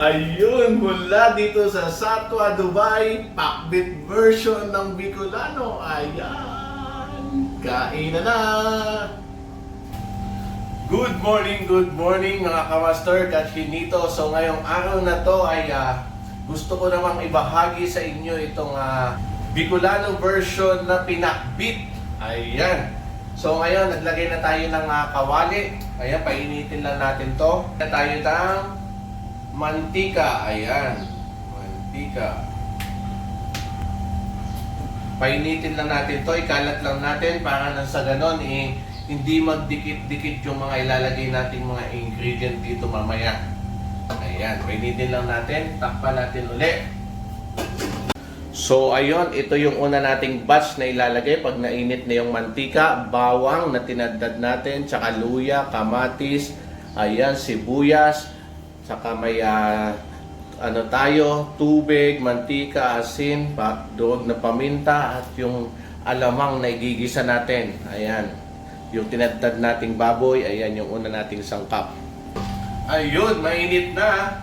Ayun, mula dito sa Satwa, Dubai, pakbit version ng Bicolano. Ayan, kain na! Good morning mga kamaster, Kachinito. So ngayong araw na to ay gusto ko namang ibahagi sa inyo itong Bicolano version na pinakbit. Ayan. So ngayon, naglagay na tayo ng kawali. Ayan, painitin lang natin to. Tayo ng mantika, ayan. Mantika. Painitin lang natin to, ikalat lang natin para nang sa ganon hindi magdikit-dikit yung mga ilalagay nating mga ingredient dito mamaya. Ayan, painitin lang natin, takpan natin ulit. So ayun, ito yung una nating batch na ilalagay pag nainit na yung mantika, bawang na tinadtad natin, tsaka luya, kamatis, ayan, sibuyas, saka may tubig, mantika, asin, durog na paminta at yung alamang na igigisa natin. Ayan, yung tinadtad nating baboy, ayan yung una nating sangkap. Ayun, mainit na.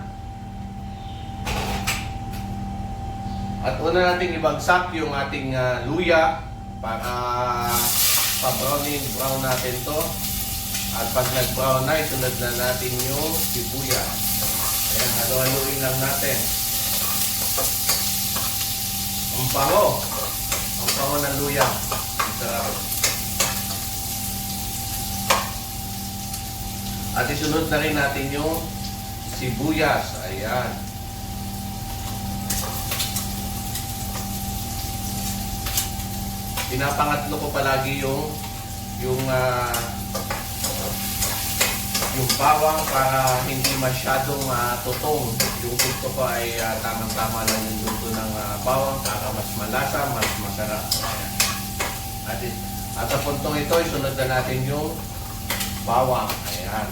At una nating ibagsak yung ating luya para pa-brown natin to. At pag nag-brown na, isunod na natin yung sibuyas. Ayan, halo-haluin lang natin. Ang bango ng luya. Sarap. At isunod na rin natin yung sibuyas. Ayan. Pinapangatlo ko palagi yung bawang para hindi masyadong tutong. Yung gusto ko ay tamang-tama lang yung luto ng bawang para mas malasa, mas masarap. At sa puntong ito, isunod na natin yung bawang. Ayan.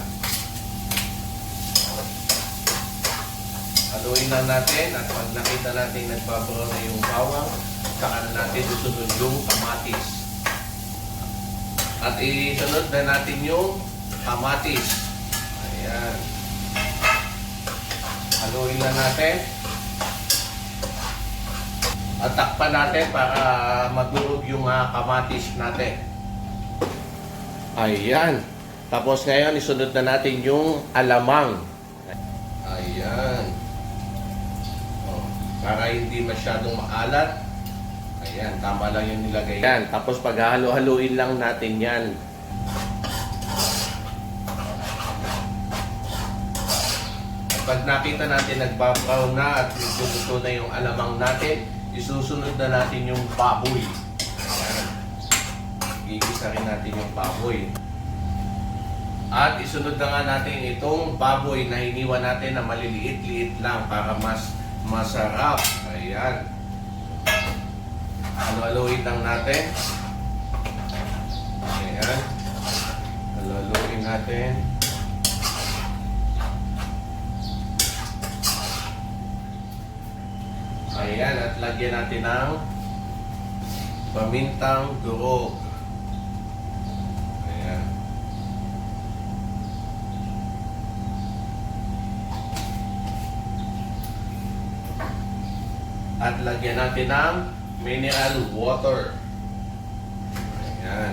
Haluin lang natin at pag nakita natin nagbabrown na yung bawang, saka na natin isunod yung kamatis. At isunod na natin yung kamatis. Ayan. Haluin lang natin. At takpan natin para madurog yung kamatis natin. Ayan. Tapos ngayon, isunod na natin yung alamang. Ayan. Para hindi masyadong maalat. Ayan, tama lang yung nilagay. Ayan. Tapos paghahalo-haluin lang natin yan. Pag nakita natin nagbabraw na at luto na yung alamang natin, isusunod na natin yung baboy. Ayan. Gigisa rin natin yung baboy. At isunod na nga natin itong baboy na hiniwa natin na maliliit-liit lang para mas masarap. Ayan. Halo-haluin lang natin. Ayan. Halo-haluin natin. Ayan, at lagyan natin ng pamintang durog. Ayan. At lagyan natin ng mineral water. Ayan.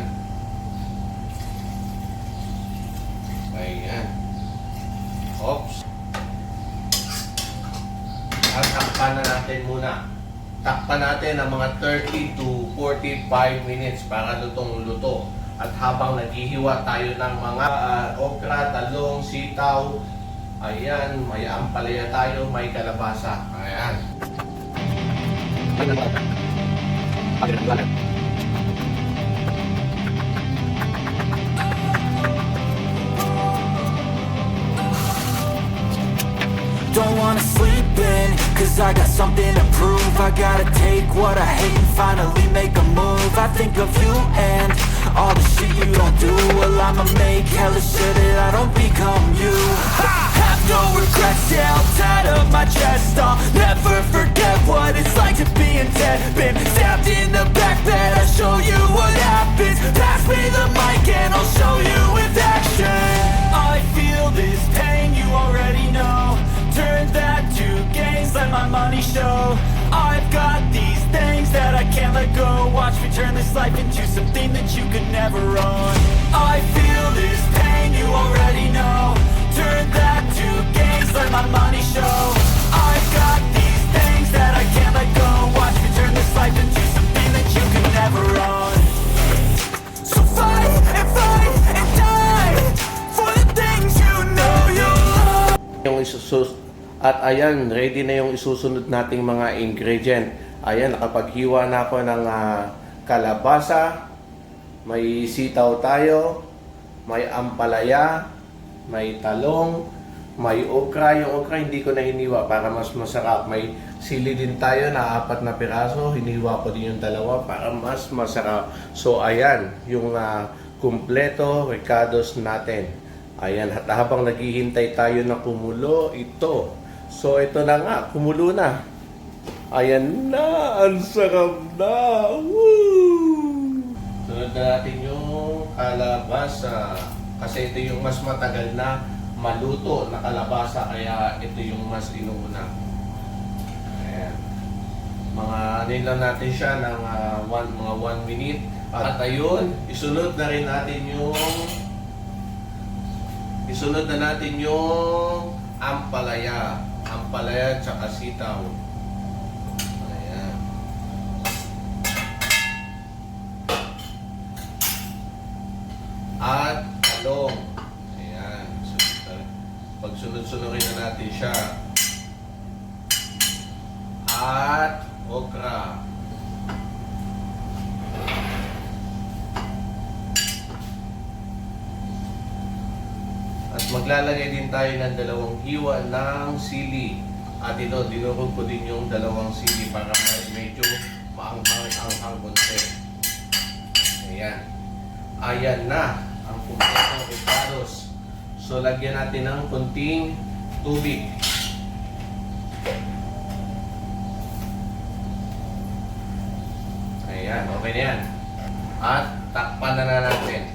Ayan. Oops. At takpan na natin muna. Takpan natin ng mga 30 to 45 minutes para lutong-luto. At habang naghihiwa tayo ng mga okra, talong, sitaw, ayan, may ampalaya tayo, may kalabasa. Ayan. Don't wanna sleep in, cause I got something to prove. I gotta take what I hate and finally make a move. I think of you and all the shit you don't do. Well, I'ma make hella sure that I don't become you. I have no regrets, yeah, I'll tie up my chest. I'll never forget what it's like to be in debt. Been stabbed in the back bed, I'll show you what happens. Pass me the mic and I'll show you with action. I feel this pain, you already know. Turn that my money show. I've got these things that I can't let go. Watch me turn this life into something that you could never own. I feel this pain, you already know. Turn that to gains, let my money show. I've got these things that I can't let go. Watch me turn this life into something that you could never own. So fight and die for the things you know you love. Yung at ayan, ready na yung isusunod nating mga ingredient. Ayan, nakapaghiwa na ako ng kalabasa, may sitaw tayo, may ampalaya, may talong, may okra. Yung okra hindi ko na hiniwa para mas masarap. May sili din tayo na 4 na piraso, hiniwa ko din yung dalawa para mas masarap. So ayan, yung kumpleto recados natin. Ayan, at habang naghihintay tayo na kumulo, ito. So ito na nga, kumulo na. Ayan na, ang sarap na. Woo! Sunod na natin yung kalabasa. Kasi ito yung mas matagal na maluto na kalabasa, kaya ito yung mas inuuna. Ayan. Lang natin siya ng mga 1 minute. At ayun, isunod na natin yung ampalaya. Ampalaya at saka sitaw. Ayan. At talong. Ayan. Pagsunod-sunurin na natin siya. At okra. At maglalagay din tayo ng 2 hiwa ng sili. At ito, dinurog ko din yung 2 sili para medyo maanghang-anghang konti. Ayan. Ayan na ang kumpletong recados. So, lagyan natin ng konting tubig. Ayan, okay na yan. At takpan na natin.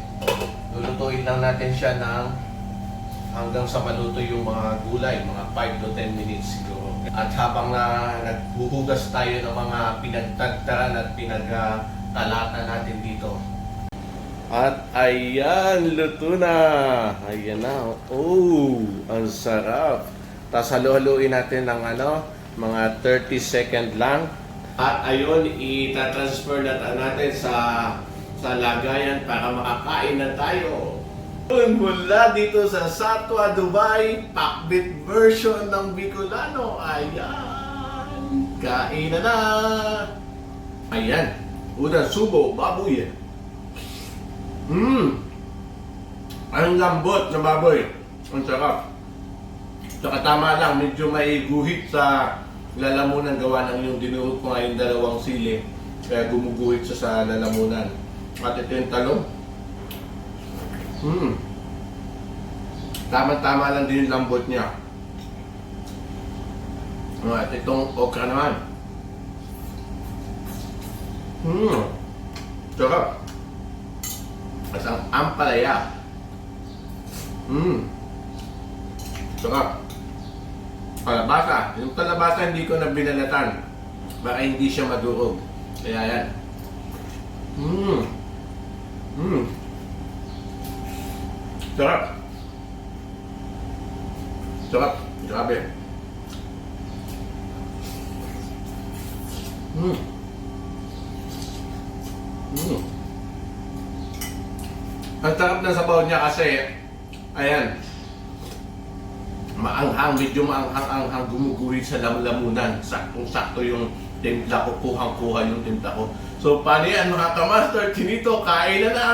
Lulutuin lang natin siya ng hanggang sa maluto yung mga gulay, mga 5 to 10 minutes siguro. At habang naghuhugas tayo ng mga pinagtagtaran at pinagtalata natin dito. At ayan, luto na! Ayan na. Oh, ang sarap! Tapos halu-haluin natin ng mga 30 second lang. At ayun, itatransfer natin sa lagayan para makakain na tayo. Mula dito sa Satwa, Dubai, pakbit version ng Bicolano. Ayan, kain na! Ayan, unang subo, baboy. Ang lambot ng baboy. Ang sarap. Saka tama lang, medyo may guhit sa lalamunan gawa ng yung dinurog ko nga yung 2 sili. Kaya gumuguhit siya sa lalamunan. At ito yung talong. Tama-tama lang din yung lambot niya. At itong okra naman. Sarap. At ang ampalaya. Sarap. Kalabasa. Yung kalabasa hindi ko na binalatan. Baka hindi siya madurog. Kaya yan. Sarap. Sarap. Grabe. Ang sarap ng sabaw niya kasi, ayan, maanghang, medyo maanghang-anghang, gumuguhit sa lamunan. Saktong-sakto yung timpla ko, kuhang-kuha yung timpla ko. So, paano yan mga kamaster? Chinito, kain na!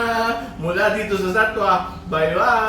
Mula dito sa Satwa. Bye-bye!